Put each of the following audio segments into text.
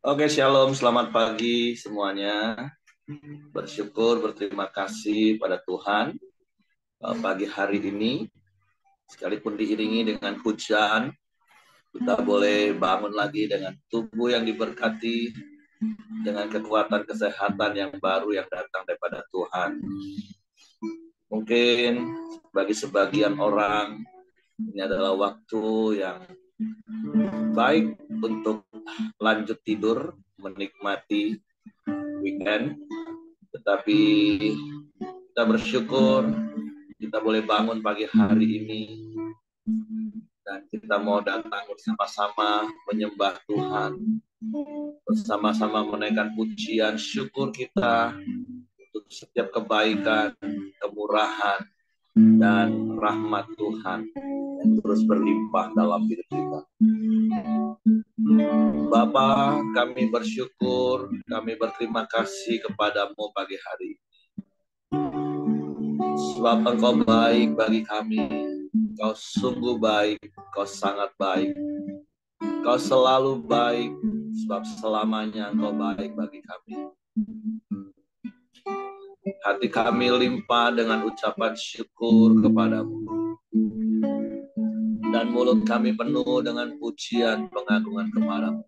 Oke, shalom, selamat pagi semuanya. Bersyukur, berterima kasih pada Tuhan pagi hari ini. Sekalipun diiringi dengan hujan, kita boleh bangun lagi dengan tubuh yang diberkati, dengan kekuatan kesehatan yang baru yang datang daripada Tuhan. Mungkin bagi sebagian orang, ini adalah waktu yang baik untuk lanjut tidur, menikmati weekend. Tetapi kita bersyukur kita boleh bangun pagi hari ini dan kita mau datang bersama-sama menyembah Tuhan, bersama-sama menaikkan pujian syukur kita untuk setiap kebaikan, kemurahan, dan rahmat Tuhan yang terus berlimpah dalam hidup kita. Bapa, kami bersyukur, kami berterima kasih kepadamu pagi hari ini. Sebab Engkau baik bagi kami, Engkau sungguh baik, Engkau sangat baik. Engkau selalu baik, sebab selamanya Engkau baik bagi kami. Hati kami limpah dengan ucapan syukur kepadamu. Dan mulut kami penuh dengan pujian pengagungan kepadamu.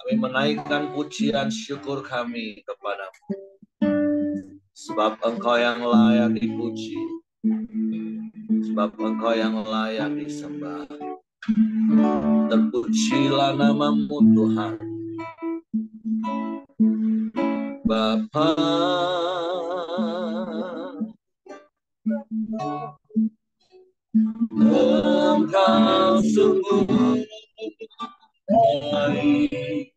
Kami menaikkan pujian syukur kami kepadamu. Sebab Engkau yang layak dipuji. Sebab Engkau yang layak disembah. Terpujilah namamu Tuhan. Bapa, Engkau sungguh baik,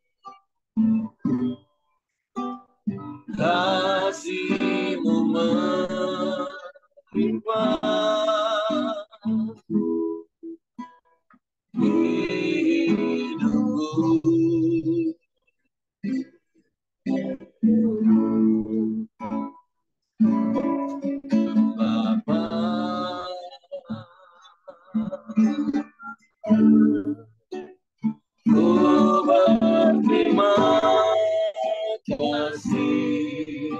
kasih-Mu melimpah hidupku. Bapa, ku berterima kasih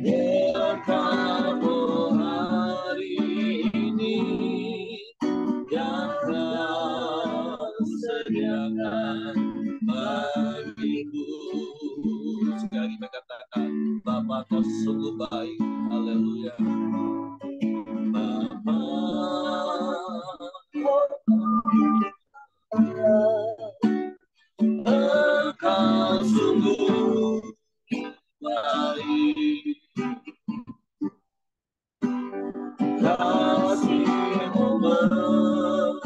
buat Kamu hari ini yang Kau sediakan bagiku. Sekali lagi katakan, Bapa Kau sungguh baik. Haleluya. Bapa, Engkau sungguh baik, kasih-Mu melimpah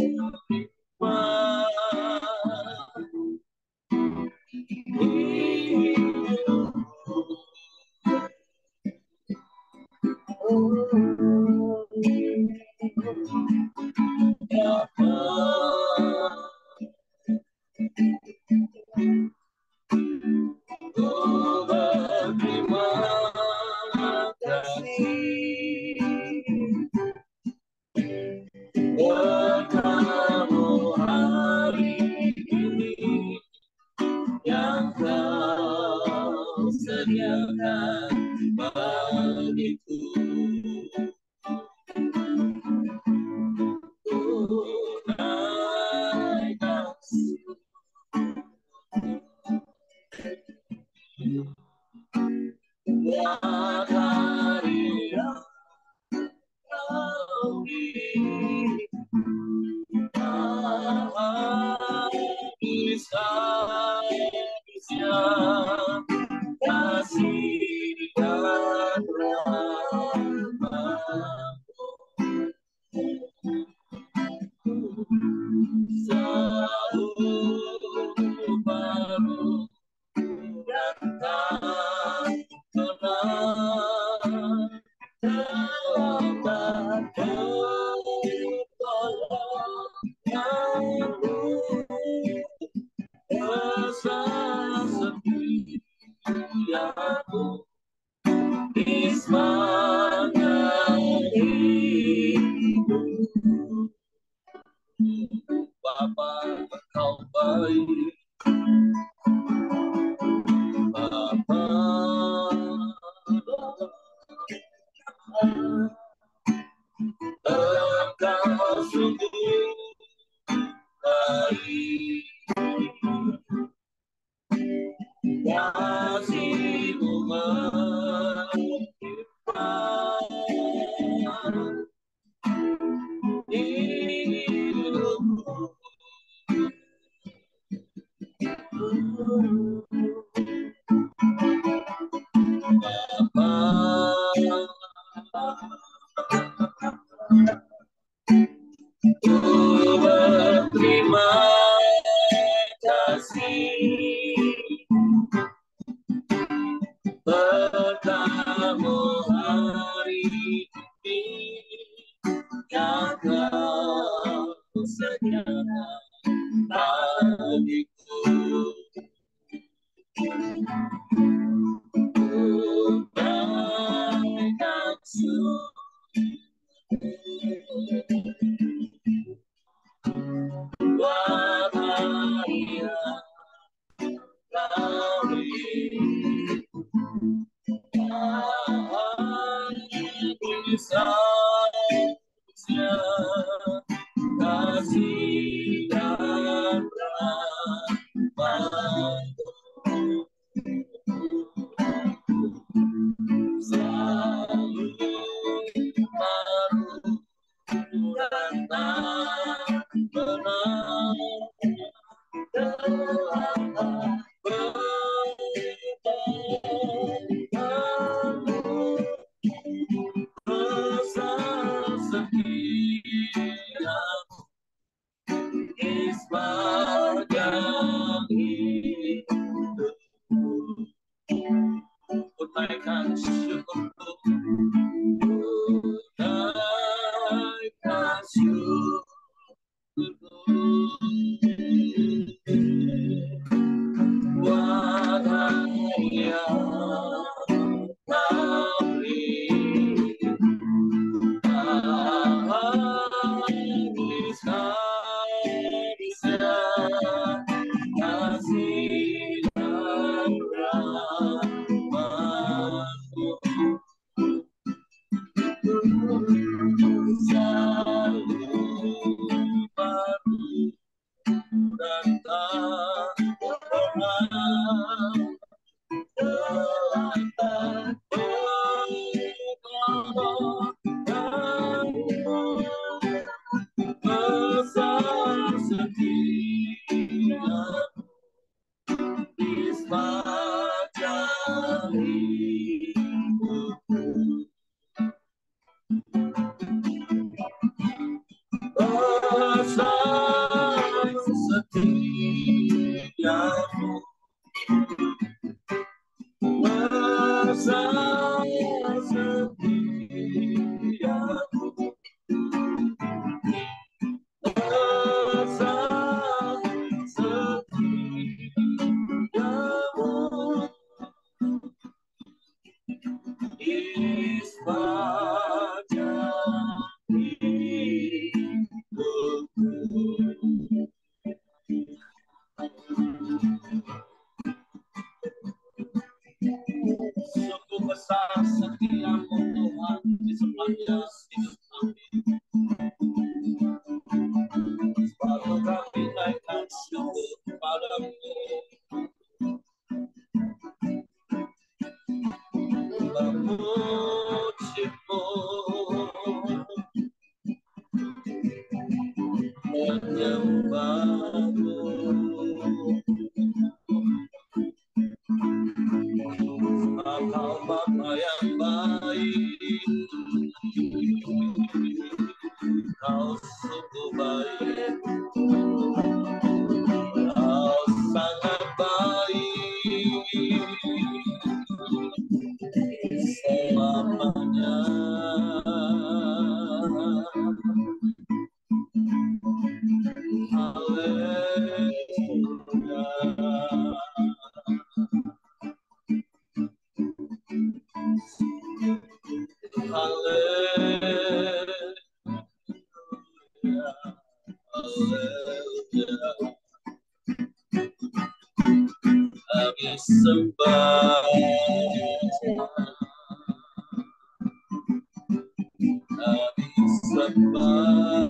yang Kau sediakan bagiku. Tunaikan buat hari yang Kau beri, habis-habisnya kasih dan rahmat-Mu selalu baru dan tak pernah terlambat pertolongan-Mu. Rasa sepi aku di sepanjang hidup. sungguh baik, kasih-Mu melimpah hidupku. Ku berterima kasih bertemu hari ini yang Kau sediakan bagiku. Banyak buat hari kami, bisa kasih dan rahmat-Mu selalu baru dan tak pernah bertemu. Rasa setia di sepanjang hidupku. Unaikan syukurku, unaikan syukurku buat hari yang kami bisa kasih dan rahmat-Mu selalu baru dan tak pernah terlambat besar setia di sepanjang hidupku. Besar setiamu, besar setiamu, besar setiamu di sepanjang hidupku. Sungguh besar setiamu Tuhan di sepanjang hidup kami. Selalu kami naikkan syukur kepadamu. Memuji-Mu, menyembah-Mu. Engkau Bapa yang baik, Kau sungguh baik, Kau sangat baik selamanya. Haleluya. Haleluya. Haleluya. Kami sembah, kami sembah,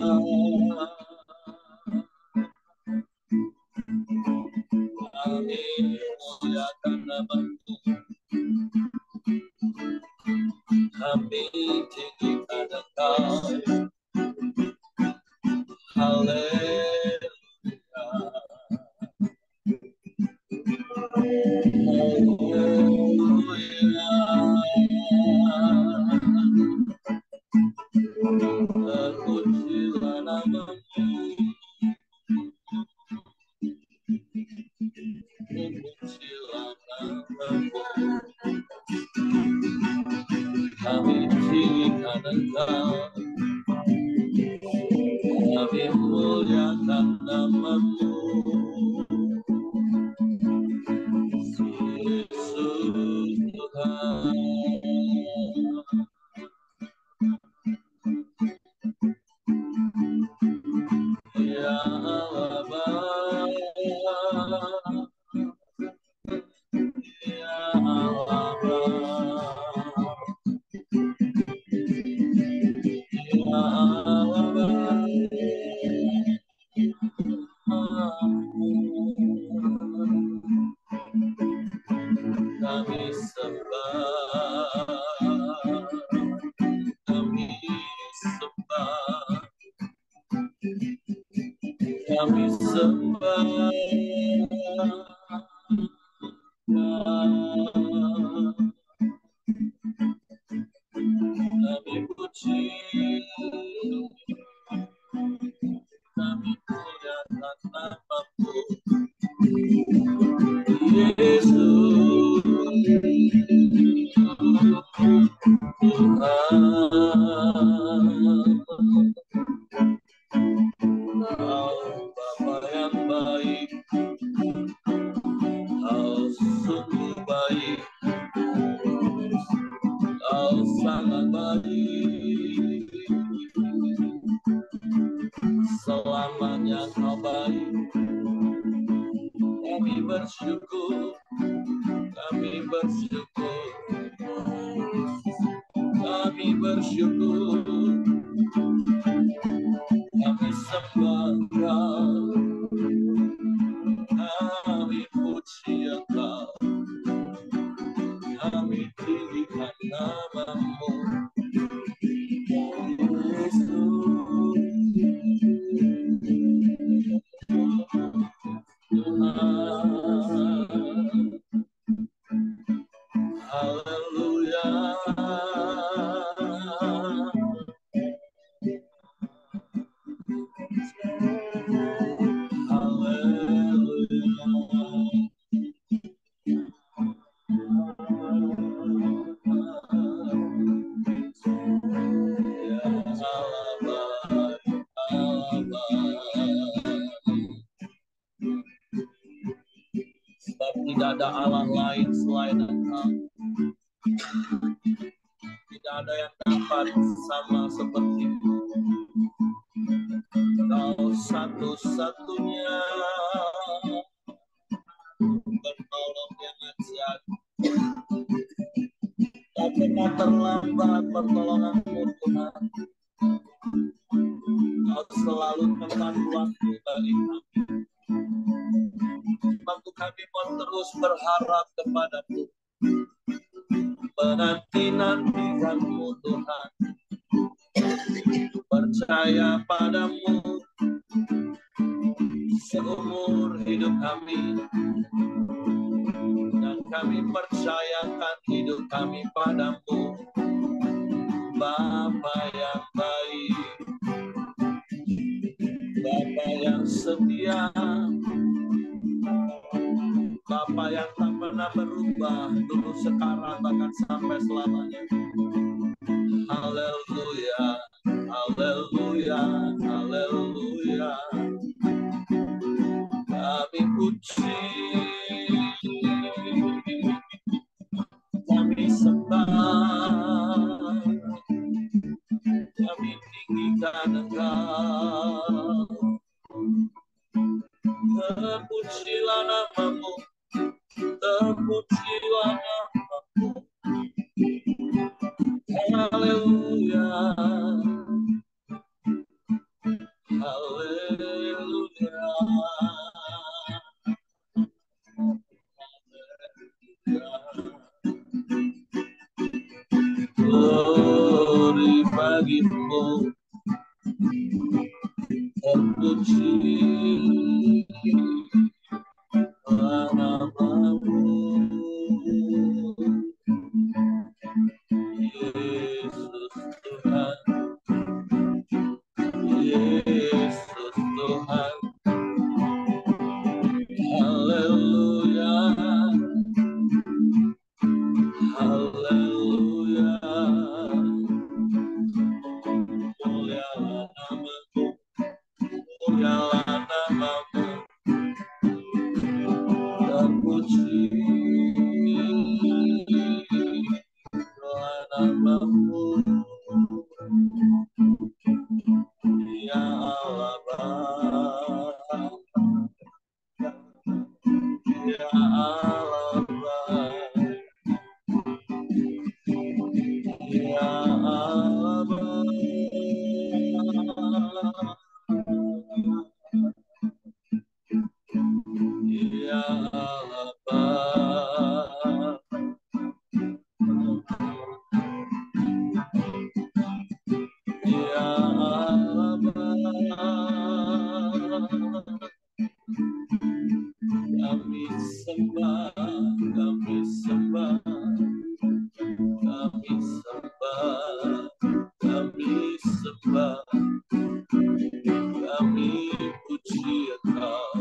Terpujilah namamu, terpujilah namamu. Kami tinggikan Engkau, kami muliakan namamu, Yesus Tuhan. Ya Allah Bapa, ya Allah Bapa, ya Allah Bapa. Kami sembah, kami sembah, kami sembah, kami puji, kami muliakan namamu, Yesus Tuhan. Kau Bapa yang baik, Kau sungguh baik, Kau sangat baik, selamanya Kau baik. Kami bersyukur, kami bersyukur, kami bersyukur, kami sembah Kau, kami puji Engkau, kami tinggikan namamu, Yesus Tuhan. Haleluya, sebab tidak ada Allah lain selain Engkau. Tidak ada yang dapat sama seperti-Mu. Kau satu-satunya penolong yang ajaib. Tak pernah terlambat pertolongan-Mu Tuhan. Kau selalu tepat waktu bagi kami. Waktu kami mau terus berharap kepada-Mu, menanti-nantikan-Mu Tuhan, percaya pada-Mu seumur hidup kami, dan kami percayakan hidup kami pada-Mu, Bapa yang baik, Bapa yang setia, Bapa yang tak pernah berubah, dulu, sekarang, bahkan sampai selamanya. Haleluya, haleluya, haleluya. Kami puji, kami sembah, kami tinggikan Engkau. Terpujilah namamu, terpujilah namamu. Haleluya, haleluya. Glory bagimu, terpuji namamu, Yesus Tuhan. Terpujilah namamu, terpujilah namamu, ya Allah Bapa, ya Allah Bapa, ya Allah Bapa, ya Allah Bapa, ya Allah Bapa. Kami sembah, kami sembah, kami sembah, kami sembah, kami puji Engkau,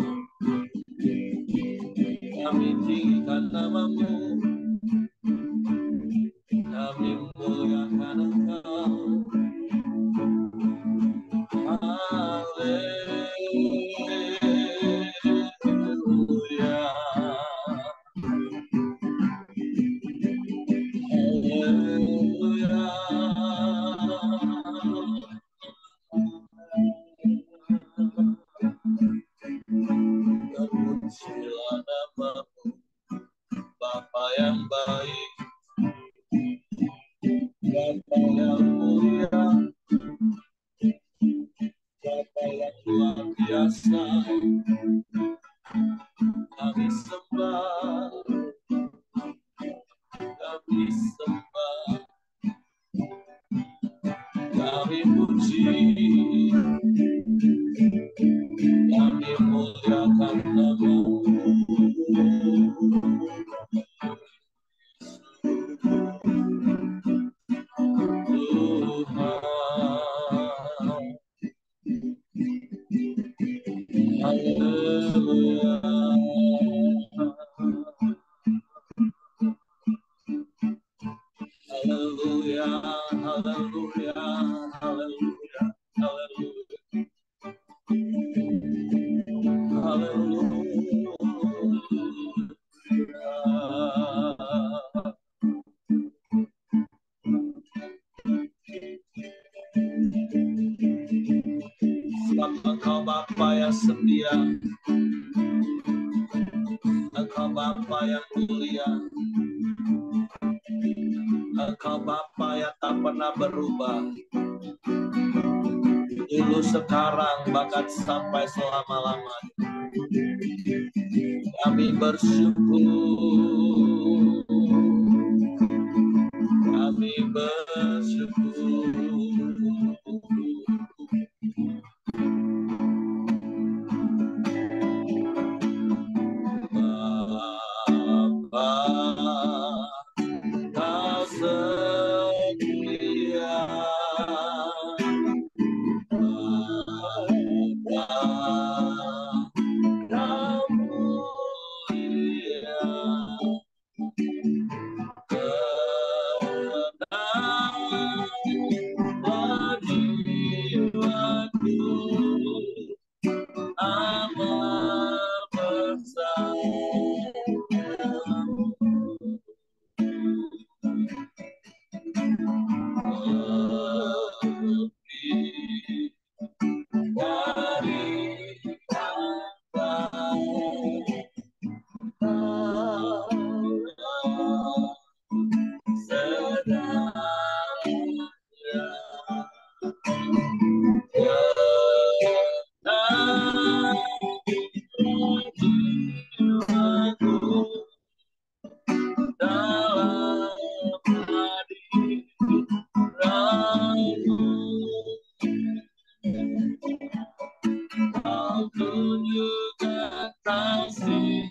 kami tinggikan namamu, kami muliakan Engkau. Haleluya, haleluya. Terpujilah namamu, Bapa yang baik, Bapa yang mulia, Bapa yang luar biasa. Kami sembah, kami sembah, kami puji, kami muliakan namamu. Tuhan, haleluya, haleluya, haleluya, haleluya, haleluya. Sebab Engkau Bapa yang setia, Engkau Bapa yang mulia, Engkau Bapa yang tak pernah berubah, dulu, sekarang, bahkan sampai selama-lamanya. Kami bersyukur, kami bersyukur. Bapa, Kau setia, Bapa, Kau mulia, tenang bagi jiwaku, aman bersamamu. Lebih dari kata tunjukkan kasih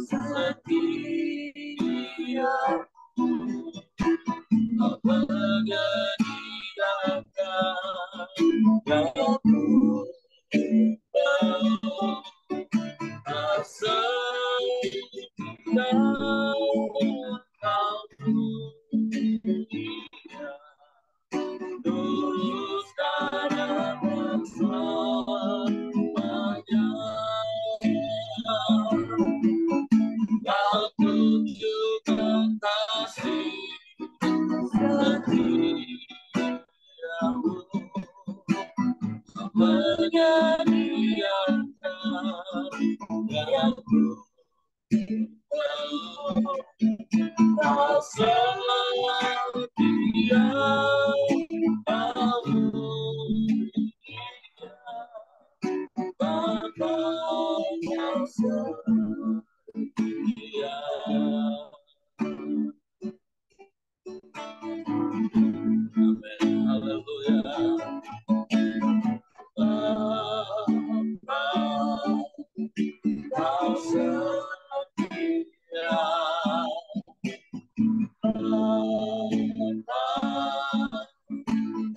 setia, Kau menyediakan yang menyediakan yang kau setia, Bapa yang setia. Amin, haleluya. Bapa kau setia, Bapa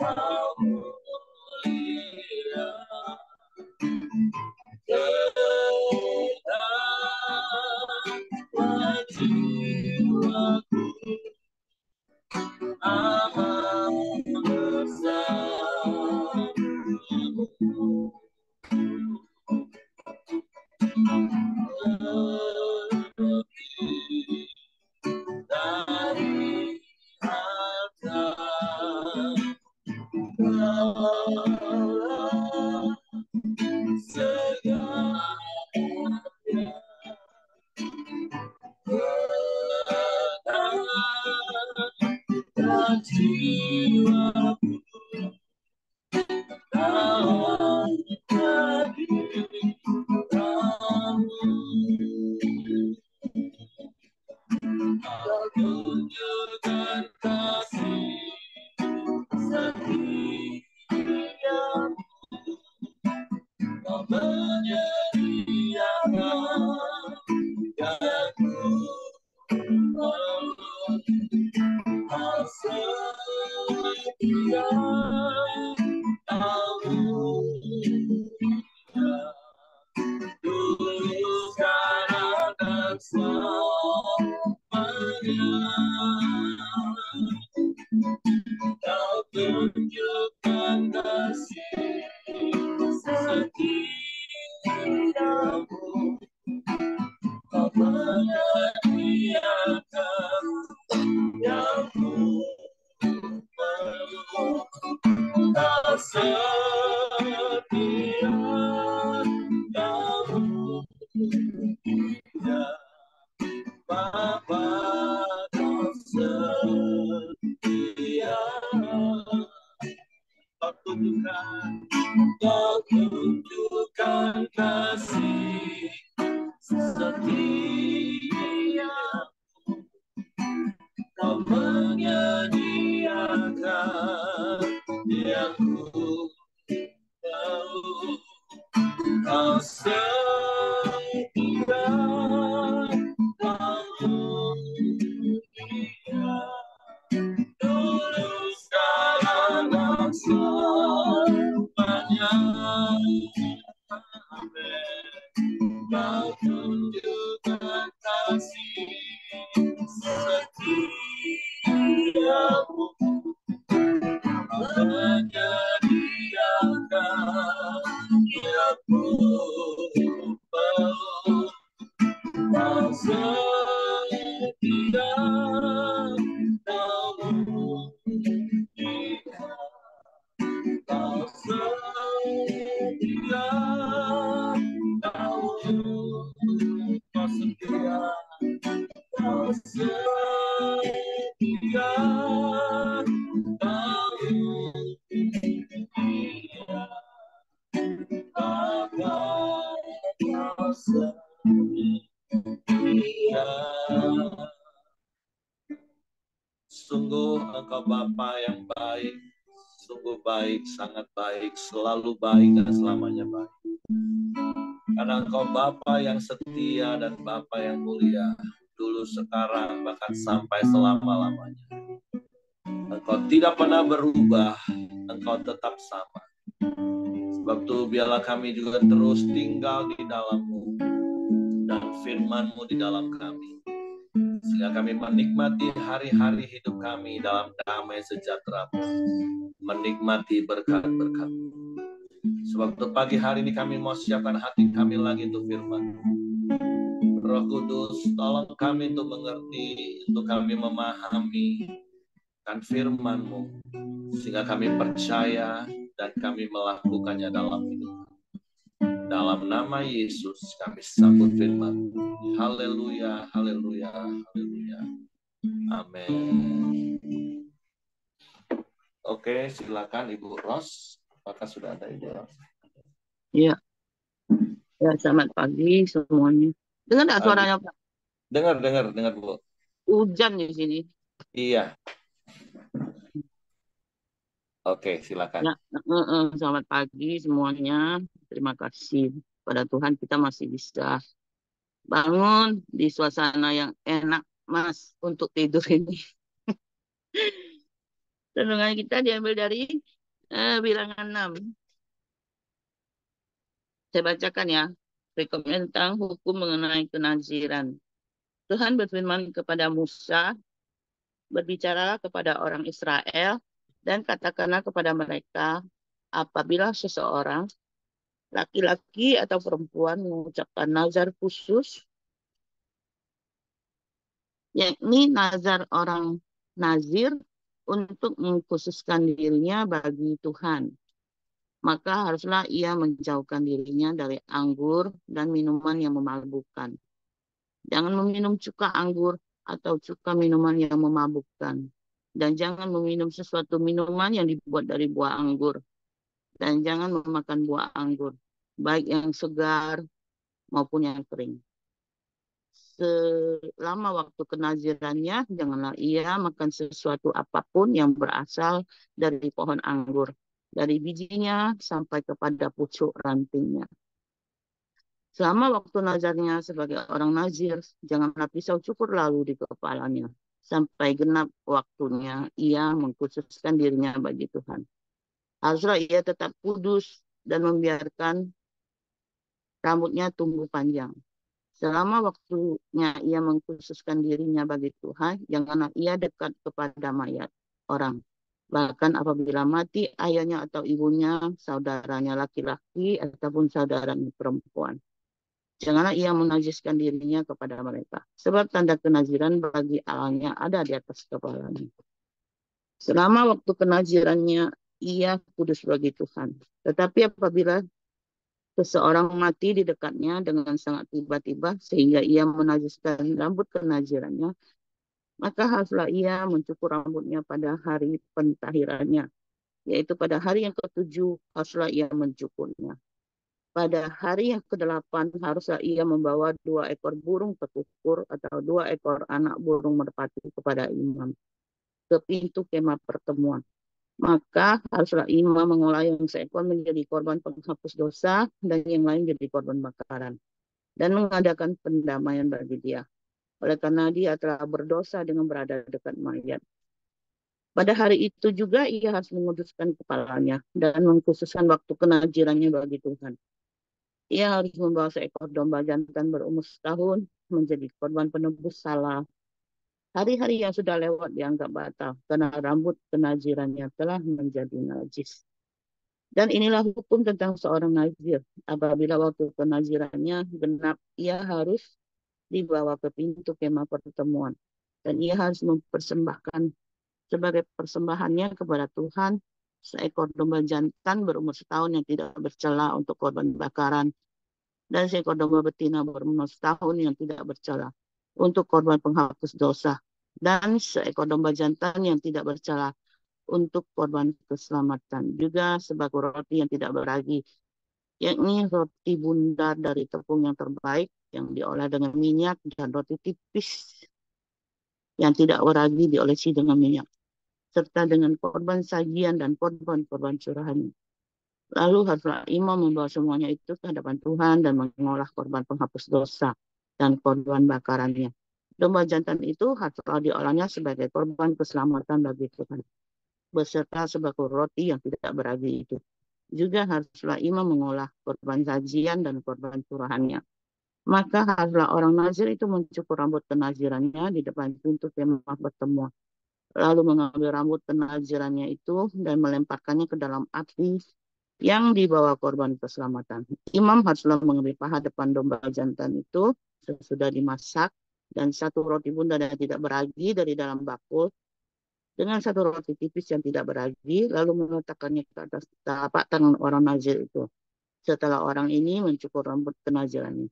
kau mulia, segala jiwaku aman bersamamu. Lebih dari harta, segalanya, segala jiwaku dalam kehadiranmu. Kau tunjukkan kasih setiamu, kau menyediakan yang ku mau. Kau setia, kau mulia, dulu sekarang dan selamanya. Kau tunjukkan kasih setiamu, kau menyediakan yang ku mau. Kau setia, kau mulia, Bapa kau setia. Kau tunjukkan kasih setia, kau menyediakan yang ku mau. Kau setia, kau mulia, dulu sekarang dan selamanya. Amin. Kau tunjukkan kasih setiamu, menyediakan yang ku mau. Kau setia, kau mulia, kau setia, kau setia, kau setia, kau mulia, Bapa kau setia. Sungguh Engkau Bapa yang baik, sungguh baik, sangat baik, selalu baik dan selamanya baik. Karena Engkau Bapa yang setia dan Bapa yang mulia, dulu, sekarang, bahkan sampai selama-lamanya. Engkau tidak pernah berubah, Engkau tetap sama. Sebab itu biarlah kami juga terus tinggal di dalam-Mu dan firman-Mu di dalam kami, sehingga kami menikmati hari-hari hidup kami dalam damai sejahtera, menikmati berkat-berkat. Sebab itu pagi hari ini kami mau siapkan hati kami lagi untuk firman. Roh Kudus, tolong kami untuk mengerti, untuk kami memahami kan firman-Mu, sehingga kami percaya dan kami melakukannya dalam hidup. Dalam nama Yesus kami sambut firman. Haleluya, haleluya, haleluya. Amin. Oke, silakan Ibu Ros. Apakah sudah ada Ibu Ros? Iya, ya, selamat pagi semuanya. Dengar nggak suaranya, Pak? Dengar Bu. Hujan di sini. Iya. Oke, silakan. Ya, selamat pagi semuanya. Terima kasih pada Tuhan kita masih bisa bangun di suasana yang enak, Mas, untuk tidur ini. Renungan kita diambil dari Bilangan 6. Saya bacakan ya. Rekomend tentang hukum mengenai kenaziran. Tuhan berfirman kepada Musa, berbicara kepada orang Israel, dan katakanlah kepada mereka, apabila seseorang, laki-laki atau perempuan mengucapkan nazar khusus, yakni nazar orang nazir untuk mengkhususkan dirinya bagi Tuhan, maka haruslah ia menjauhkan dirinya dari anggur dan minuman yang memabukkan. Jangan meminum cuka anggur atau cuka minuman yang memabukkan. Dan jangan meminum sesuatu minuman yang dibuat dari buah anggur. Dan jangan memakan buah anggur, baik yang segar maupun yang kering. Selama waktu kenazirannya, janganlah ia makan sesuatu apapun yang berasal dari pohon anggur, dari bijinya sampai kepada pucuk rantingnya. Selama waktu nazarnya sebagai orang nazir, janganlah pisau cukur lalu di kepalanya. Sampai genap waktunya, ia mengkhususkan dirinya bagi Tuhan. Haruslah ia tetap kudus dan membiarkan rambutnya tumbuh panjang. Selama waktunya ia mengkhususkan dirinya bagi Tuhan, janganlah ia dekat kepada mayat orang. Bahkan apabila mati ayahnya atau ibunya, saudaranya laki-laki ataupun saudaranya perempuan. Janganlah ia menajiskan dirinya kepada mereka. Sebab tanda kenaziran bagi Allahnya ada di atas kepalanya. Selama waktu kenazirannya, ia kudus bagi Tuhan. Tetapi apabila seseorang mati di dekatnya dengan sangat tiba-tiba sehingga ia menajiskan rambut kenazirannya, maka haruslah ia mencukur rambutnya pada hari pentahirannya, yaitu pada hari yang ke-7 haruslah ia mencukurnya. Pada hari yang ke-8 haruslah ia membawa 2 ekor burung petukur atau 2 ekor anak burung merpati kepada imam ke pintu kemah pertemuan. Maka haruslah imam mengolah yang seekor menjadi korban penghapus dosa dan yang lain jadi korban bakaran. Dan mengadakan pendamaian bagi dia. Oleh karena dia telah berdosa dengan berada dekat mayat. Pada hari itu juga ia harus menguduskan kepalanya dan mengkhususkan waktu kenazirannya bagi Tuhan. Ia harus membawa seekor domba jantan berumur setahun menjadi korban penebus salah. Hari-hari yang sudah lewat dianggap batal karena rambut kenazirannya telah menjadi najis. Dan inilah hukum tentang seorang nazir. Apabila waktu kenazirannya genap, ia harus dibawa ke pintu kemah pertemuan. Dan ia harus mempersembahkan sebagai persembahannya kepada Tuhan seekor domba jantan berumur setahun yang tidak bercela untuk korban bakaran, dan seekor domba betina berumur setahun yang tidak bercela untuk korban penghapus dosa, dan seekor domba jantan yang tidak bercela untuk korban keselamatan. Juga sebagai roti yang tidak beragi, yakni roti bundar dari tepung yang terbaik yang diolah dengan minyak, dan roti tipis yang tidak beragi diolesi dengan minyak, serta dengan korban sajian dan korban-korban curahannya. Lalu haruslah imam membawa semuanya itu ke hadapan Tuhan dan mengolah korban penghapus dosa dan korban bakarannya. Domba jantan itu haruslah diolahnya sebagai korban keselamatan bagi Tuhan, beserta sebagai roti yang tidak beragi itu. Juga haruslah imam mengolah korban sajian dan korban curahannya. Maka haruslah orang nazir itu mencukur rambut kenazirannya di depan pintu kemah pertemuan. Lalu mengambil rambut kenazirannya itu dan melemparkannya ke dalam api yang dibawa korban keselamatan. Imam haruslah mengambil paha depan domba jantan itu sesudah dimasak dan 1 roti bundar yang tidak beragi dari dalam bakul dengan satu roti tipis yang tidak beragi, lalu meletakkannya ke atas telapak tangan orang nazir itu. Setelah orang ini mencukur rambut kenazirannya.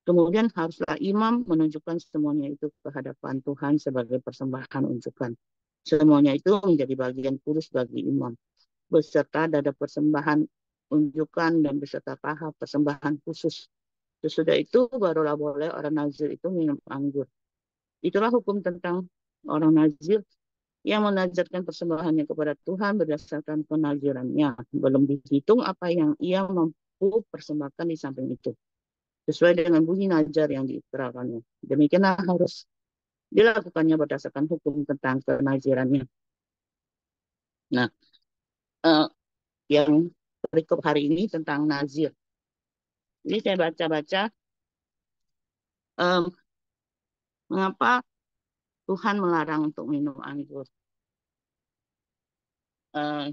Kemudian haruslah imam menunjukkan semuanya itu ke hadapan Tuhan sebagai persembahan unjukan. Semuanya itu menjadi bagian kudus bagi imam, beserta dada persembahan unjukan dan beserta paha persembahan khusus. Sesudah itu barulah boleh orang nazir itu minum anggur. Itulah hukum tentang orang nazir yang menazirkan persembahannya kepada Tuhan berdasarkan penazirannya. Belum dihitung apa yang ia mampu persembahkan di samping itu, sesuai dengan bunyi nazar yang diikrarkannya. Demikianlah harus dilakukannya berdasarkan hukum tentang kenazirannya. Nah, eh, yang berikut hari ini tentang nazir. Ini saya baca-baca eh, mengapa Tuhan melarang untuk minum anggur. Eh,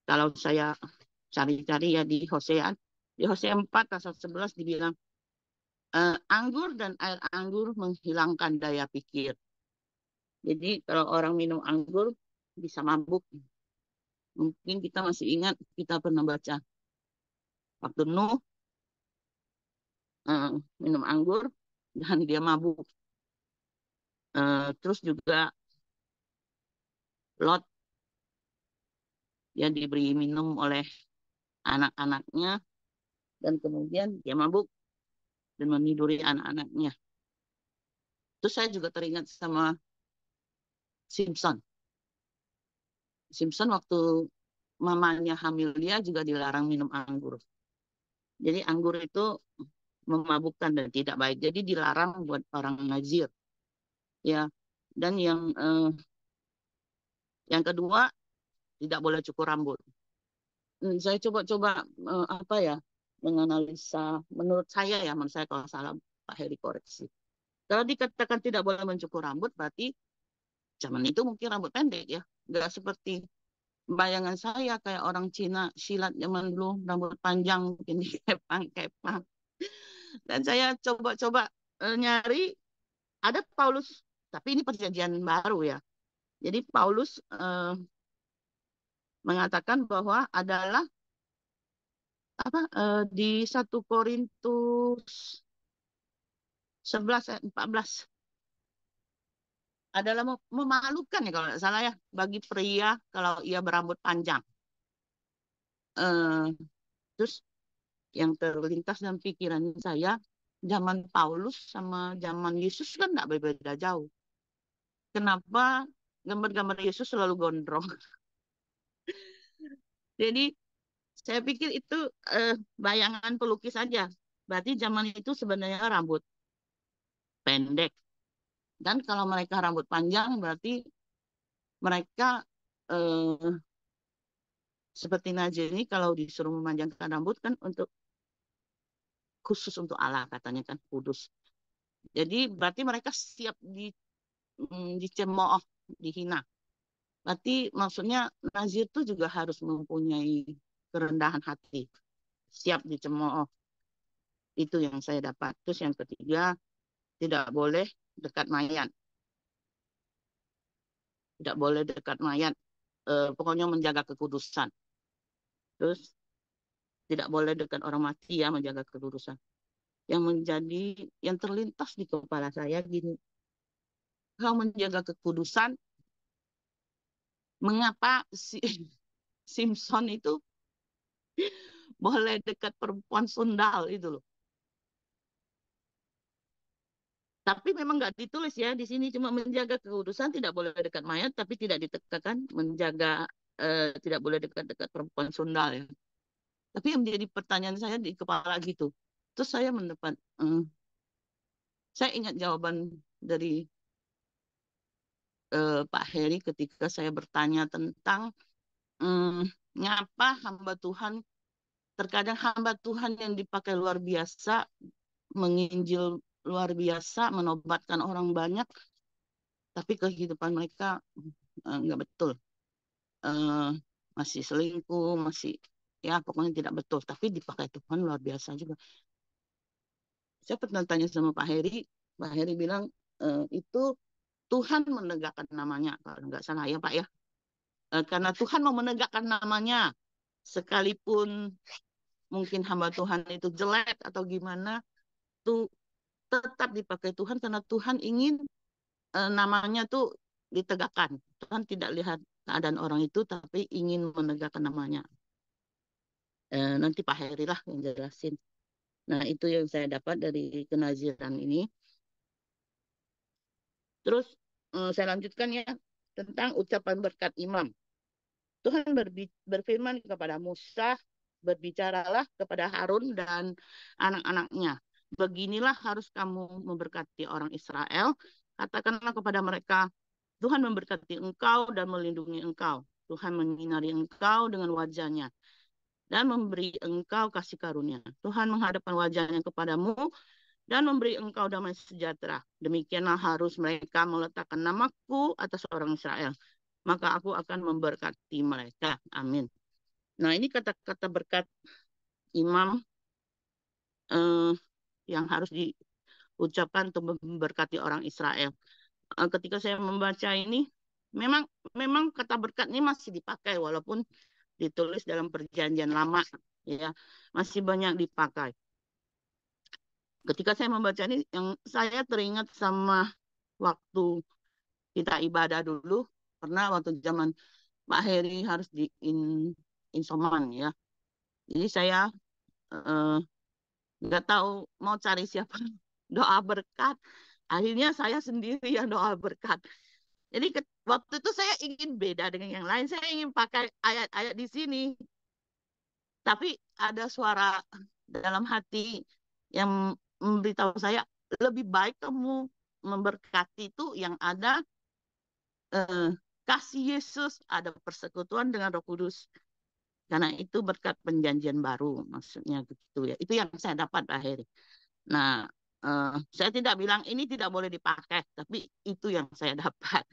Kalau saya cari-cari ya di Hosea 4 pasal 11 dibilang anggur dan air anggur menghilangkan daya pikir. Jadi kalau orang minum anggur bisa mabuk. Mungkin kita masih ingat kita pernah baca waktu Nuh eh, minum anggur dan dia mabuk. Terus juga Lot dia diberi minum oleh anak-anaknya dan kemudian dia mabuk dan meniduri anak-anaknya. Terus saya juga teringat sama Simpson. Simpson waktu mamanya hamil dia juga dilarang minum anggur. Jadi anggur itu memabukkan dan tidak baik. Jadi dilarang buat orang nazir. Ya. Dan yang kedua tidak boleh cukur rambut. Saya coba-coba apa ya menganalisa. Menurut saya kalau salah Pak Heri koreksi. Kalau dikatakan tidak boleh mencukur rambut, berarti zaman itu mungkin rambut pendek ya. Nggak seperti bayangan saya kayak orang Cina silat zaman dulu rambut panjang mungkin dikepang-kepang. Dan saya coba-coba nyari ada Paulus, tapi ini perjanjian baru ya. Jadi Paulus mengatakan bahwa adalah apa di 1 Korintus 11 ayat 14 adalah memalukan ya kalau tidak salah ya bagi pria kalau ia berambut panjang. Eh, terus yang terlintas dalam pikiran saya zaman Paulus sama zaman Yesus kan tidak berbeda jauh. Kenapa gambar-gambar Yesus selalu gondrong? Jadi saya pikir itu bayangan pelukis saja. Berarti zaman itu sebenarnya rambut pendek. Dan kalau mereka rambut panjang berarti mereka eh, seperti Najib ini kalau disuruh memanjangkan rambut kan untuk khusus untuk Allah katanya kan kudus. Jadi berarti mereka siap dicemooh, dihina. Berarti maksudnya Nazir itu juga harus mempunyai kerendahan hati, siap dicemooh. Itu yang saya dapat. Terus yang ketiga, tidak boleh dekat mayat. Tidak boleh dekat mayat. Pokoknya menjaga kekudusan. Terus tidak boleh dekat orang mati ya, menjaga kekudusan. Yang terlintas di kepala saya gini, kalau menjaga kekudusan, mengapa si Simpson itu boleh dekat perempuan sundal itu loh. Tapi memang nggak ditulis ya di sini cuma menjaga kekudusan tidak boleh dekat mayat tapi tidak ditekankan menjaga tidak boleh dekat-dekat perempuan sundal ya. Tapi yang menjadi pertanyaan saya di kepala gitu. Terus saya mendapat saya ingat jawaban dari Pak Heri ketika saya bertanya tentang ngapa hamba Tuhan terkadang hamba Tuhan yang dipakai luar biasa menginjil luar biasa menobatkan orang banyak tapi kehidupan mereka nggak betul. eh, Masih selingkuh, masih ya pokoknya tidak betul. Tapi dipakai Tuhan luar biasa juga. Saya pernah tanya sama Pak Heri bilang itu Tuhan menegakkan namanya, kalau nggak salah ya Pak ya. Karena Tuhan mau menegakkan namanya, sekalipun mungkin hamba Tuhan itu jelek atau gimana, tuh tetap dipakai Tuhan karena Tuhan ingin namanya tuh ditegakkan. Tuhan tidak lihat keadaan orang itu, tapi ingin menegakkan namanya. Nanti Pak Heri lah yang jelasin. Nah, itu yang saya dapat dari kenaziran ini. Terus saya lanjutkan ya tentang ucapan berkat imam. Tuhan berfirman kepada Musa, berbicaralah kepada Harun dan anak-anaknya. Beginilah harus kamu memberkati orang Israel. Katakanlah kepada mereka, Tuhan memberkati engkau dan melindungi engkau. Tuhan menyinari engkau dengan wajahnya dan memberi engkau kasih karunia. Tuhan menghadapkan wajahnya kepadamu dan memberi engkau damai sejahtera. Demikianlah harus mereka meletakkan namaku atas orang Israel. Maka aku akan memberkati mereka. Amin. Nah, ini kata-kata berkat imam yang harus diucapkan untuk memberkati orang Israel. Ketika saya membaca ini, memang kata berkat ini masih dipakai walaupun ditulis dalam perjanjian lama, ya masih banyak dipakai. Ketika saya membaca ini, yang saya teringat sama waktu kita ibadah dulu, pernah waktu zaman Pak Heri harus di insoman ya. Jadi saya nggak tahu mau cari siapa doa berkat. Akhirnya saya sendiri yang doa berkat. Jadi waktu itu saya ingin beda dengan yang lain. Saya ingin pakai ayat-ayat di sini. Tapi ada suara dalam hati yang memberitahu saya, lebih baik kamu memberkati itu yang ada kasih Yesus, ada persekutuan dengan Roh Kudus. Karena itu berkat perjanjian baru, maksudnya gitu ya. Itu yang saya dapat Pak Heri. Nah, saya tidak bilang ini tidak boleh dipakai, tapi itu yang saya dapat.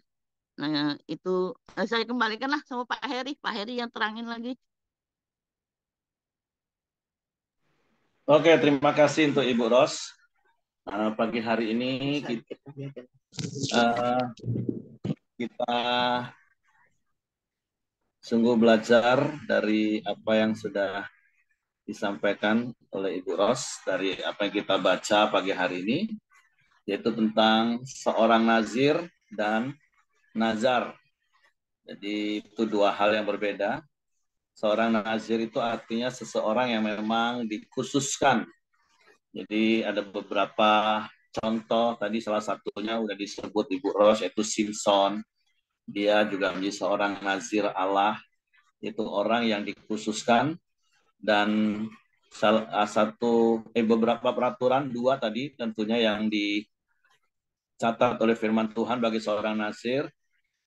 Nah, itu saya kembalikanlah sama Pak Heri. Pak Heri yang terangin lagi. Oke, terima kasih untuk Ibu Ros. Pagi hari ini kita sungguh belajar dari apa yang sudah disampaikan oleh Ibu Ros, dari apa yang kita baca pagi hari ini, yaitu tentang seorang nazir dan nazar. Jadi itu dua hal yang berbeda. Seorang nazir itu artinya seseorang yang memang dikhususkan. Jadi ada beberapa contoh, tadi salah satunya udah disebut Ibu Ros, yaitu Simpson. Dia juga menjadi seorang nazir Allah, itu orang yang dikhususkan. Dan beberapa peraturan, dua tadi tentunya yang dicatat oleh firman Tuhan bagi seorang nazir,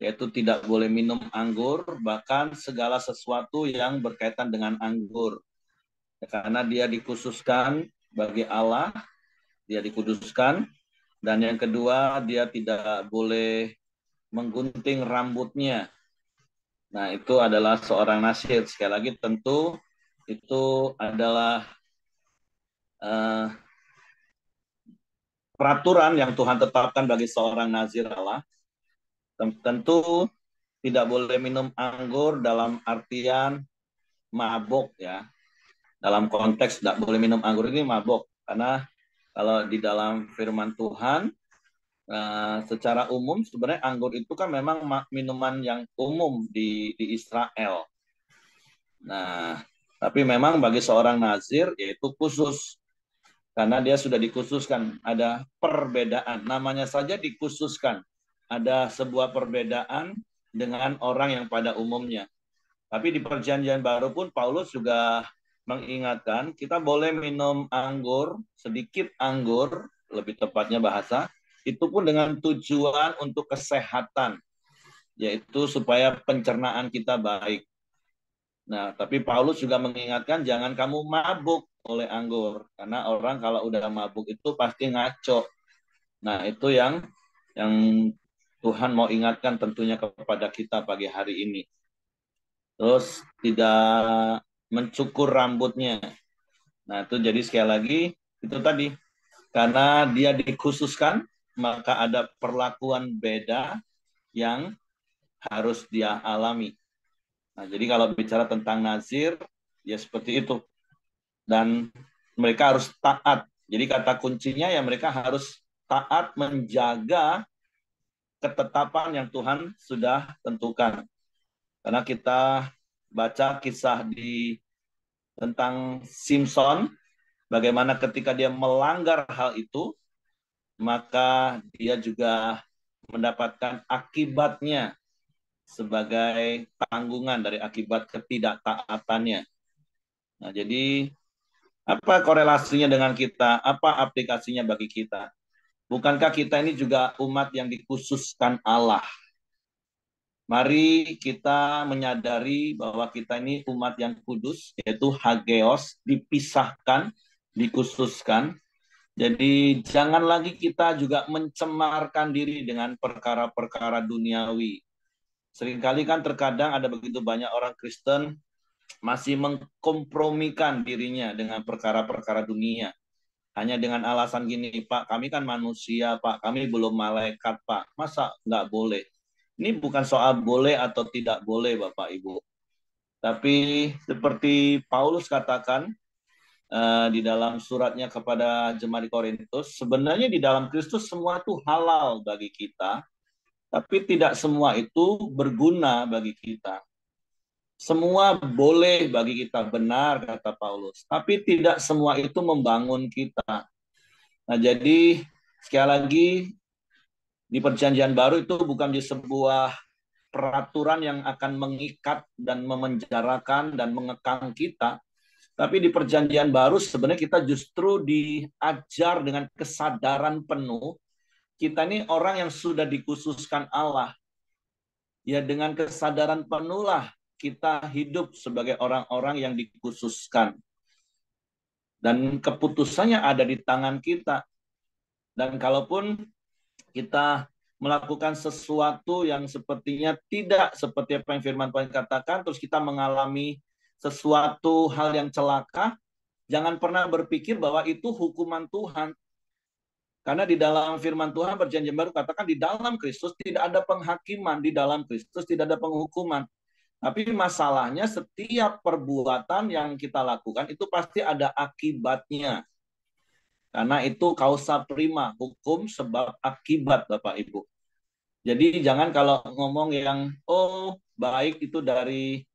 yaitu tidak boleh minum anggur, bahkan segala sesuatu yang berkaitan dengan anggur. Karena dia dikhususkan bagi Allah, dia dikuduskan. Dan yang kedua, dia tidak boleh menggunting rambutnya. Nah, itu adalah seorang nazir. Sekali lagi tentu itu adalah peraturan yang Tuhan tetapkan bagi seorang nazir Allah. Tentu tidak boleh minum anggur dalam artian mabok ya. Dalam konteks tidak boleh minum anggur ini mabok. Karena kalau di dalam firman Tuhan, secara umum sebenarnya anggur itu kan memang minuman yang umum di Israel. Nah, tapi memang bagi seorang nazir yaitu khusus. Karena dia sudah dikhususkan, ada perbedaan. Namanya saja dikhususkan. Ada sebuah perbedaan dengan orang yang pada umumnya. Tapi di perjanjian baru pun Paulus juga mengingatkan, kita boleh minum anggur, sedikit anggur, lebih tepatnya bahasa, itu pun dengan tujuan untuk kesehatan, yaitu supaya pencernaan kita baik. Nah, tapi Paulus juga mengingatkan jangan kamu mabuk oleh anggur, karena orang kalau udah mabuk itu pasti ngaco. Nah, itu yang Tuhan mau ingatkan tentunya kepada kita pagi hari ini. Terus tidak mencukur rambutnya. Nah, itu jadi sekali lagi itu tadi karena dia dikhususkan, maka ada perlakuan beda yang harus dia alami. Nah, jadi kalau bicara tentang nazir, ya seperti itu. Dan mereka harus taat. Jadi kata kuncinya ya mereka harus taat menjaga ketetapan yang Tuhan sudah tentukan. Karena kita baca kisah tentang Simpson, bagaimana ketika dia melanggar hal itu, maka dia juga mendapatkan akibatnya sebagai tanggungan dari akibat ketidaktaatannya. Nah, jadi apa korelasinya dengan kita? Apa aplikasinya bagi kita? Bukankah kita ini juga umat yang dikhususkan Allah? Mari kita menyadari bahwa kita ini umat yang kudus, yaitu hageos, dipisahkan, dikhususkan. Jadi jangan lagi kita juga mencemarkan diri dengan perkara-perkara duniawi. Seringkali kan terkadang ada begitu banyak orang Kristen masih mengkompromikan dirinya dengan perkara-perkara dunia. Hanya dengan alasan gini, Pak, kami kan manusia, Pak, kami belum malaikat, Pak. Masa nggak boleh? Ini bukan soal boleh atau tidak boleh, Bapak Ibu. Tapi seperti Paulus katakan di dalam suratnya kepada jemaat di Korintus, sebenarnya di dalam Kristus semua itu halal bagi kita, tapi tidak semua itu berguna bagi kita. Semua boleh bagi kita, benar kata Paulus, tapi tidak semua itu membangun kita. Nah, jadi sekali lagi di Perjanjian Baru itu bukan di sebuah peraturan yang akan mengikat dan memenjarakan dan mengekang kita, tapi di Perjanjian Baru sebenarnya kita justru diajar dengan kesadaran penuh. Kita ini orang yang sudah dikhususkan Allah. Ya dengan kesadaran penuhlah kita hidup sebagai orang-orang yang dikhususkan. Dan keputusannya ada di tangan kita. Dan kalaupun kita melakukan sesuatu yang sepertinya tidak seperti apa yang firman Tuhan katakan, terus kita mengalami sesuatu hal yang celaka, jangan pernah berpikir bahwa itu hukuman Tuhan. Karena di dalam firman Tuhan Perjanjian Baru katakan di dalam Kristus tidak ada penghakiman, di dalam Kristus tidak ada penghukuman. Tapi masalahnya setiap perbuatan yang kita lakukan itu pasti ada akibatnya. Karena itu kausa prima, hukum sebab akibat Bapak Ibu. Jadi jangan kalau ngomong yang oh baik itu dari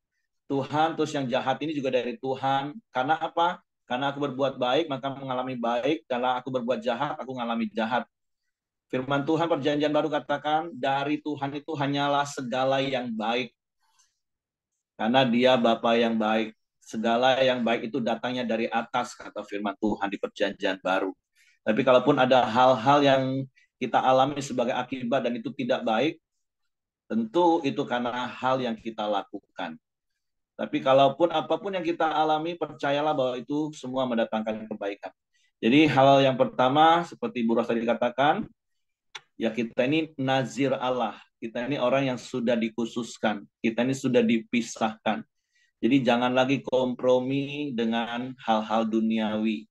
Tuhan, terus yang jahat ini juga dari Tuhan. Karena apa? Karena aku berbuat baik, maka mengalami baik. Kalau aku berbuat jahat, aku mengalami jahat. Firman Tuhan Perjanjian Baru katakan, dari Tuhan itu hanyalah segala yang baik. Karena dia Bapa yang baik. Segala yang baik itu datangnya dari atas, kata firman Tuhan di Perjanjian Baru. Tapi kalaupun ada hal-hal yang kita alami sebagai akibat dan itu tidak baik, tentu itu karena hal yang kita lakukan. Tapi kalaupun apapun yang kita alami, percayalah bahwa itu semua mendatangkan kebaikan. Jadi hal yang pertama, seperti Bu Ros tadi katakan, ya kita ini nazir Allah. Kita ini orang yang sudah dikhususkan. Kita ini sudah dipisahkan. Jadi jangan lagi kompromi dengan hal-hal duniawi.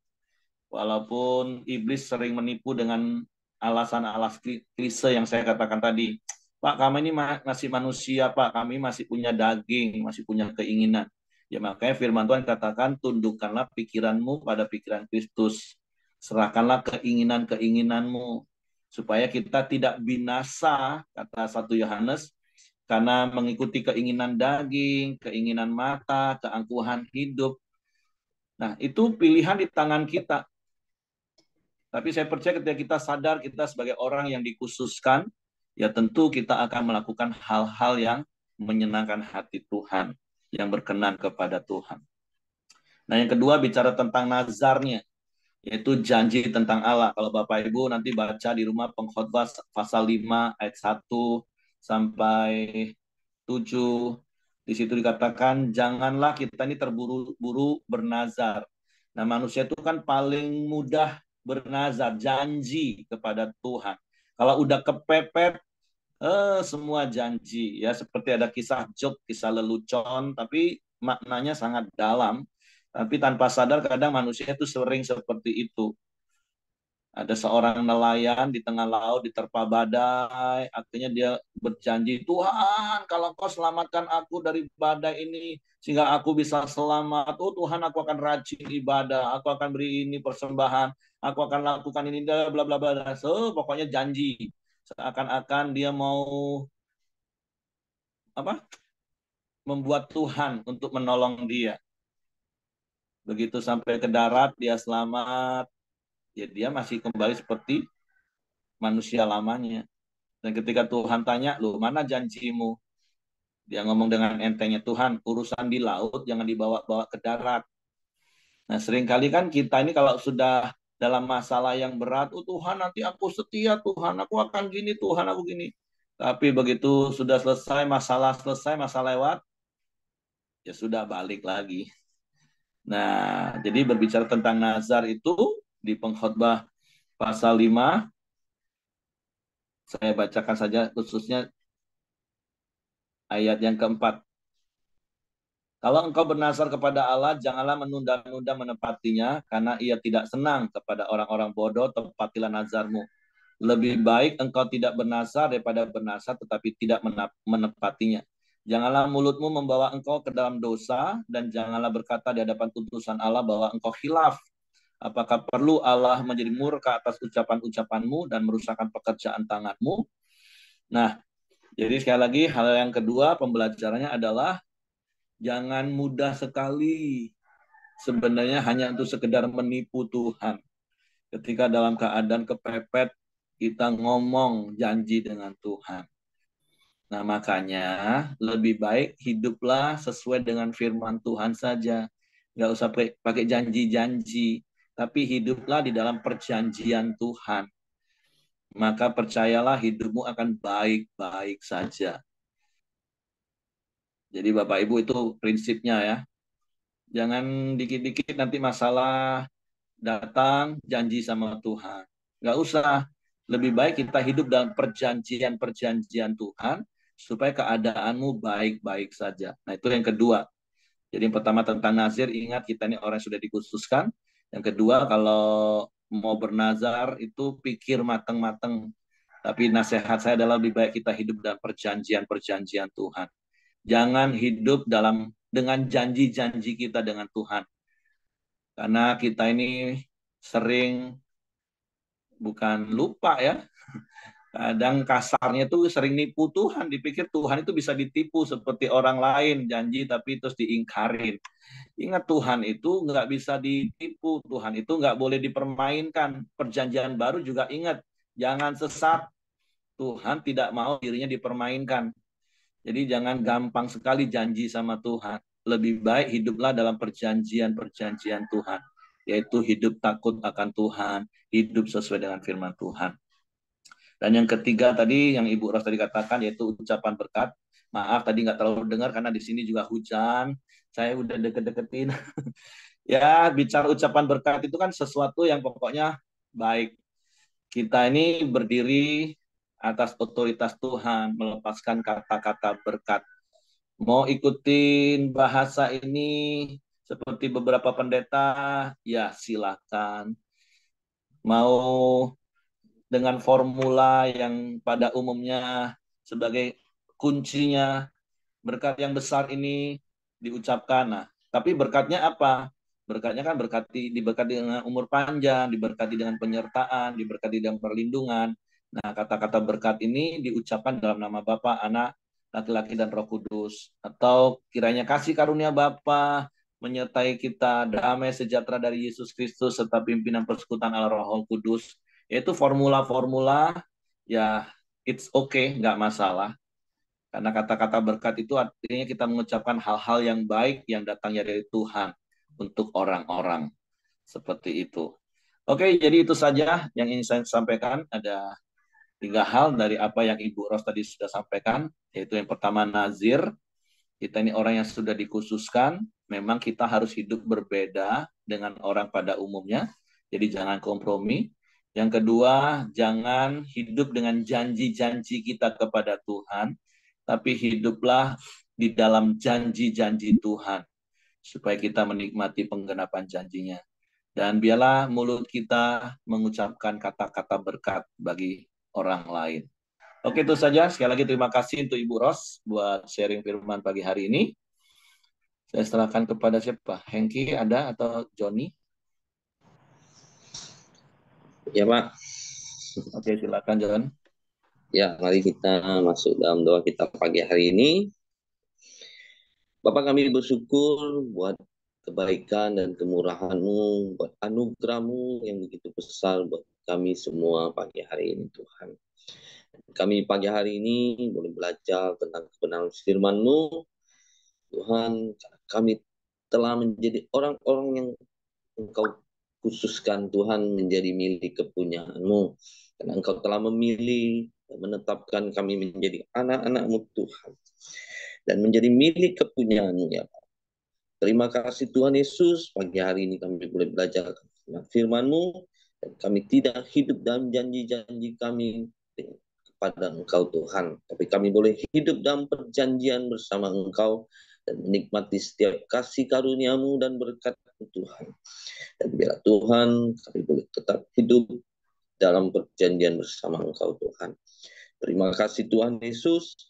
Walaupun iblis sering menipu dengan alasan-alasan klise yang saya katakan tadi. Pak, kami ini masih manusia, Pak. Kami masih punya daging, masih punya keinginan. Ya makanya firman Tuhan katakan, tundukkanlah pikiranmu pada pikiran Kristus. Serahkanlah keinginan-keinginanmu. Supaya kita tidak binasa, kata 1 Yohanes, karena mengikuti keinginan daging, keinginan mata, keangkuhan hidup. Nah, itu pilihan di tangan kita. Tapi saya percaya ketika kita sadar kita sebagai orang yang dikhususkan, ya tentu kita akan melakukan hal-hal yang menyenangkan hati Tuhan, yang berkenan kepada Tuhan. Nah, yang kedua bicara tentang nazarnya, yaitu janji tentang Allah. Kalau Bapak Ibu nanti baca di rumah Pengkhotbah pasal 5 ayat 1 sampai 7, di situ dikatakan janganlah kita ini terburu-buru bernazar. Nah, manusia itu kan paling mudah bernazar, janji kepada Tuhan. Kalau udah kepepet semua janji, ya seperti ada kisah Job, kisah lelucon, tapi maknanya sangat dalam. Tapi tanpa sadar kadang manusia itu sering seperti itu. Ada seorang nelayan di tengah laut diterpa badai, akhirnya dia berjanji, Tuhan, kalau Kau selamatkan aku dari badai ini sehingga aku bisa selamat, oh Tuhan, aku akan rajin ibadah, aku akan beri ini persembahan, aku akan lakukan ini, bla bla bla bla. So, pokoknya janji, seakan-akan dia mau apa? Membuat Tuhan untuk menolong dia. Begitu sampai ke darat, dia selamat, ya dia masih kembali seperti manusia lamanya. Dan ketika Tuhan tanya, lu mana janjimu? Dia ngomong dengan entengnya, Tuhan, urusan di laut jangan dibawa-bawa ke darat. Nah, seringkali kan kita ini kalau sudah dalam masalah yang berat, oh Tuhan, nanti aku setia, Tuhan, aku akan gini, Tuhan, aku gini. Tapi begitu sudah selesai, masalah lewat, ya sudah balik lagi. Nah, jadi berbicara tentang nazar itu di pengkhotbah pasal 5, saya bacakan saja khususnya ayat yang keempat. Kalau engkau bernazar kepada Allah, janganlah menunda-nunda menepatinya, karena ia tidak senang kepada orang-orang bodoh, tepatilah nazarmu. Lebih baik engkau tidak bernazar daripada bernazar tetapi tidak menepatinya. Janganlah mulutmu membawa engkau ke dalam dosa, dan janganlah berkata di hadapan utusan Allah bahwa engkau khilaf. Apakah perlu Allah menjadi murka atas ucapan-ucapanmu dan merusakkan pekerjaan tanganmu? Nah, jadi sekali lagi hal yang kedua pembelajarannya adalah jangan mudah sekali sebenarnya hanya untuk sekedar menipu Tuhan. Ketika dalam keadaan kepepet, kita ngomong janji dengan Tuhan. Nah, makanya lebih baik hiduplah sesuai dengan firman Tuhan saja. Nggak usah pakai janji-janji, tapi hiduplah di dalam perjanjian Tuhan. Maka percayalah hidupmu akan baik-baik saja. Jadi Bapak Ibu itu prinsipnya ya. Jangan dikit-dikit nanti masalah datang janji sama Tuhan. Nggak usah. Lebih baik kita hidup dalam perjanjian-perjanjian Tuhan supaya keadaanmu baik-baik saja. Nah itu yang kedua. Jadi yang pertama tentang nazir, ingat kita ini orang yang sudah dikhususkan. Yang kedua kalau mau bernazar itu pikir matang-matang. Tapi nasihat saya adalah lebih baik kita hidup dalam perjanjian-perjanjian Tuhan. Jangan hidup dengan janji-janji kita dengan Tuhan. Karena kita ini sering bukan lupa ya. Kadang kasarnya tuh sering nipu Tuhan. Dipikir Tuhan itu bisa ditipu seperti orang lain. Janji tapi terus diingkarin. Ingat Tuhan itu nggak bisa ditipu. Tuhan itu nggak boleh dipermainkan. Perjanjian baru juga ingat. Jangan sesat. Tuhan tidak mau dirinya dipermainkan. Jadi jangan gampang sekali janji sama Tuhan. Lebih baik hiduplah dalam perjanjian-perjanjian Tuhan. Yaitu hidup takut akan Tuhan, hidup sesuai dengan firman Tuhan. Dan yang ketiga tadi yang Ibu Ros tadi katakan yaitu ucapan berkat. Maaf tadi nggak terlalu dengar karena di sini juga hujan. Saya udah deket-deketin. Ya, bicara ucapan berkat itu kan sesuatu yang pokoknya baik. Kita ini berdiri atas otoritas Tuhan, melepaskan kata-kata berkat. Mau ikutin bahasa ini seperti beberapa pendeta, ya silakan. Mau dengan formula yang pada umumnya sebagai kuncinya berkat yang besar ini diucapkan. Nah, tapi berkatnya apa? Berkatnya kan diberkati dengan umur panjang, diberkati dengan penyertaan, diberkati dengan perlindungan. Nah, kata-kata berkat ini diucapkan dalam nama Bapa, Anak, laki-laki dan Roh Kudus. Atau kiranya kasih karunia Bapa menyertai kita, damai sejahtera dari Yesus Kristus serta pimpinan persekutuan Allah Roh Kudus. Yaitu formula-formula ya it's okay, nggak masalah. Karena kata-kata berkat itu artinya kita mengucapkan hal-hal yang baik yang datangnya dari Tuhan untuk orang-orang. Seperti itu. Oke, jadi itu saja yang ingin saya sampaikan. Ada 3 hal dari apa yang Ibu Ros tadi sudah sampaikan. Yaitu yang pertama nazir. Kita ini orang yang sudah dikhususkan. Memang kita harus hidup berbeda dengan orang pada umumnya. Jadi jangan kompromi. Yang kedua, jangan hidup dengan janji-janji kita kepada Tuhan, tapi hiduplah di dalam janji-janji Tuhan, supaya kita menikmati penggenapan janjinya. Dan biarlah mulut kita mengucapkan kata-kata berkat bagi orang lain. Oke, itu saja. Sekali lagi terima kasih untuk Ibu Ros buat sharing firman pagi hari ini. Saya serahkan kepada siapa? Hengki ada atau Joni? Ya Pak. Oke, silakan John. Ya, mari kita masuk dalam doa kita pagi hari ini. Bapak, kami bersyukur buat kebaikan dan kemurahan-Mu, buat anugerah-Mu yang begitu besar buat kami semua pagi hari ini, Tuhan. Kami pagi hari ini boleh belajar tentang kebenaran firman-Mu, Tuhan. Kami telah menjadi orang-orang yang Engkau khususkan, Tuhan, menjadi milik kepunyaan-Mu. Karena Engkau telah memilih dan menetapkan kami menjadi anak-anak-Mu, Tuhan. Dan menjadi milik kepunyaan-Mu, ya Pak. Terima kasih Tuhan Yesus, pagi hari ini kami boleh belajar firman-Mu, dan kami tidak hidup dalam janji-janji kami kepada Engkau Tuhan. Tapi kami boleh hidup dalam perjanjian bersama Engkau, dan menikmati setiap kasih karunia-Mu dan berkat Tuhan. Dan biarlah Tuhan kami boleh tetap hidup dalam perjanjian bersama Engkau Tuhan. Terima kasih Tuhan Yesus.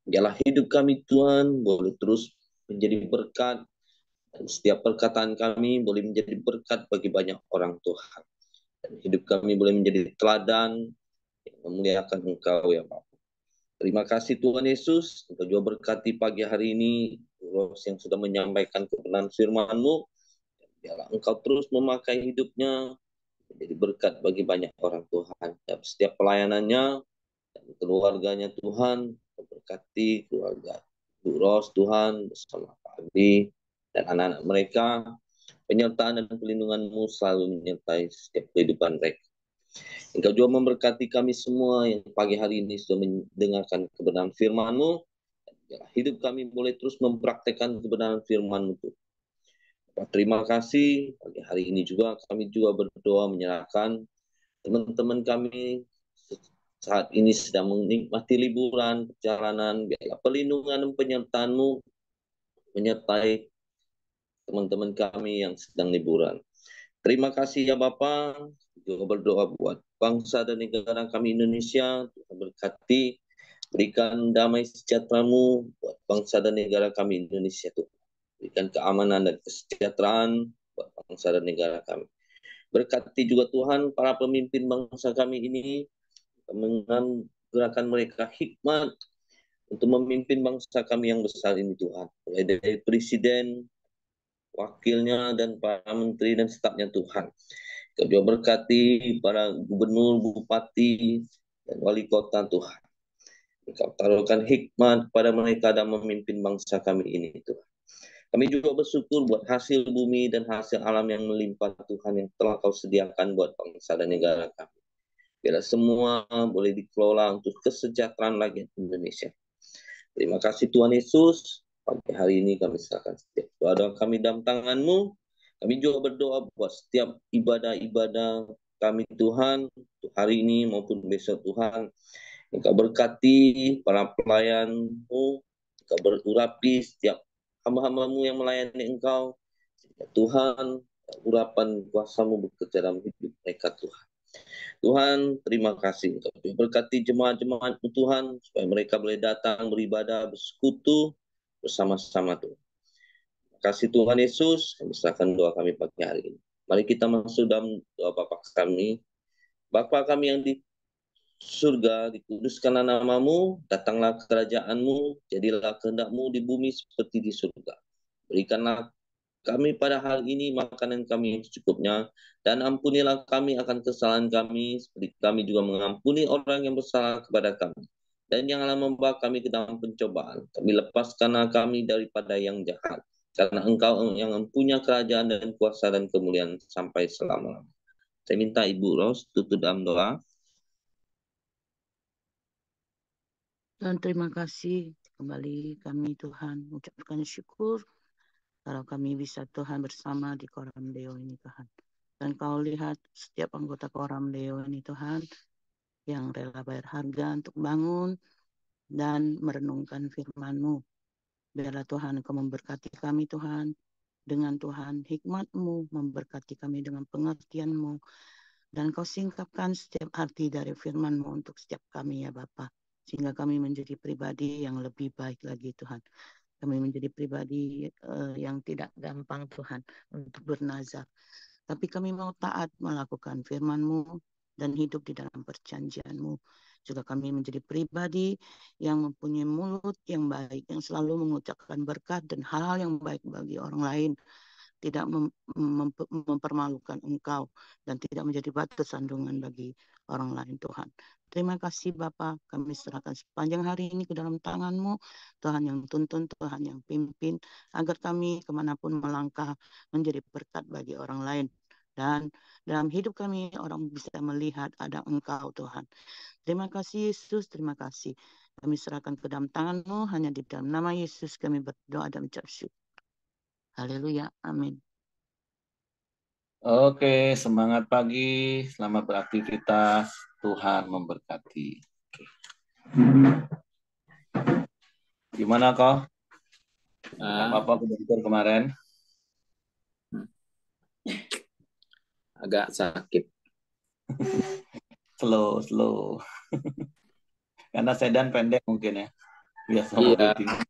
Biarlah hidup kami Tuhan boleh terus menjadi berkat, dan setiap perkataan kami boleh menjadi berkat bagi banyak orang Tuhan. Dan hidup kami boleh menjadi teladan yang memuliakan Engkau ya Bapak. Terima kasih Tuhan Yesus. Engkau juga berkati pagi hari ini Ros yang sudah menyampaikan kebenaran firman-Mu. Biarlah Engkau terus memakai hidupnya menjadi berkat bagi banyak orang Tuhan. Dan setiap pelayanannya dan keluarganya Tuhan, berkati keluarga Bu Ros Tuhan bersama Pak Adi dan anak-anak mereka. Penyertaan dan pelindungan-Mu selalu menyertai setiap kehidupan mereka. Engkau juga memberkati kami semua yang pagi hari ini sudah mendengarkan kebenaran firman-Mu. Hidup kami boleh terus mempraktekkan kebenaran firman-Mu. Terima kasih. Pagi hari ini juga kami juga berdoa menyerahkan teman-teman kami saat ini sedang menikmati liburan, perjalanan. Biarlah pelindungan dan penyertaan-Mu menyertai teman-teman kami yang sedang liburan. Terima kasih ya Bapak. Juga berdoa buat bangsa dan negara kami Indonesia. Tuhan berkati, berikan damai sejahtera-Mu buat bangsa dan negara kami Indonesia Tuhan. Berikan keamanan dan kesejahteraan buat bangsa dan negara kami. Berkati juga Tuhan para pemimpin bangsa kami ini, menggerakkan mereka hikmat untuk memimpin bangsa kami yang besar ini Tuhan. Mulai dari presiden, wakilnya, dan para menteri dan stafnya Tuhan. Kau juga berkati para gubernur, bupati, dan wali kota Tuhan. Engkau taruhkan hikmat kepada mereka dan memimpin bangsa kami ini Tuhan. Kami juga bersyukur buat hasil bumi dan hasil alam yang melimpah Tuhan yang telah Kau sediakan buat bangsa dan negara kami. Biarlah semua boleh dikelola untuk kesejahteraan rakyat Indonesia. Terima kasih Tuhan Yesus. Pagi hari ini kami serahkan setiap doa kami dalam tangan-Mu. Kami juga berdoa buat setiap ibadah-ibadah kami Tuhan, untuk hari ini maupun besok Tuhan. Engkau berkati para pelayan-Mu, Engkau berurapi setiap hamba-hamba-Mu yang melayani Engkau. Tuhan, urapan kuasa-Mu bekerja dalam hidup mereka Tuhan. Tuhan, terima kasih. Engkau berkati jemaat-jemaat-Mu Tuhan, supaya mereka boleh datang beribadah, bersekutu bersama-sama Tuhan. Terima kasih Tuhan Yesus, kami serahkan doa kami pagi hari ini. Mari kita masuk dalam doa Bapa kami. Bapa kami yang di surga, dikuduskanlah nama-Mu, datanglah kerajaan-Mu, jadilah kehendak-Mu di bumi seperti di surga. Berikanlah kami pada hari ini makanan kami yang secukupnya, dan ampunilah kami akan kesalahan kami, seperti kami juga mengampuni orang yang bersalah kepada kami. Dan janganlah membawa kami ke dalam pencobaan, kami lepaskanlah kami daripada yang jahat. Karena Engkau yang mempunyai kerajaan dan kuasa dan kemuliaan sampai selama-lamanya. Saya minta Ibu Ros tutup dalam doa. Dan terima kasih kembali kami Tuhan mengucapkan syukur kalau kami bisa Tuhan bersama di Koram Deo ini Tuhan. Dan Kau lihat setiap anggota Koram Deo ini Tuhan yang rela bayar harga untuk bangun dan merenungkan firman-Mu. Biarlah Tuhan Kau memberkati kami Tuhan dengan Tuhan hikmat-Mu, memberkati kami dengan pengertian-Mu, dan Kau singkapkan setiap arti dari firman-Mu untuk setiap kami ya Bapa, sehingga kami menjadi pribadi yang lebih baik lagi Tuhan. Kami menjadi pribadi yang tidak gampang Tuhan untuk bernazar, tapi kami mau taat melakukan firman-Mu dan hidup di dalam perjanjian-Mu. Juga kami menjadi pribadi yang mempunyai mulut yang baik, yang selalu mengucapkan berkat dan hal-hal yang baik bagi orang lain, tidak mempermalukan Engkau, dan tidak menjadi batu sandungan bagi orang lain Tuhan. Terima kasih Bapa, kami serahkan sepanjang hari ini ke dalam tangan-Mu, Tuhan yang tuntun, Tuhan yang pimpin, agar kami kemanapun melangkah menjadi berkat bagi orang lain. Dan dalam hidup kami orang bisa melihat ada Engkau Tuhan. Terima kasih Yesus, terima kasih. Kami serahkan ke dalam tangan-Mu, hanya di dalam nama Yesus kami berdoa dan mengucap syukur. Haleluya, amin. Oke, semangat pagi, selamat beraktivitas, Tuhan memberkati. Gimana kok? Apa bentur kemarin? Agak sakit. Slow. Karena sedan pendek mungkin ya. Biasa Iya. mobil tinggi.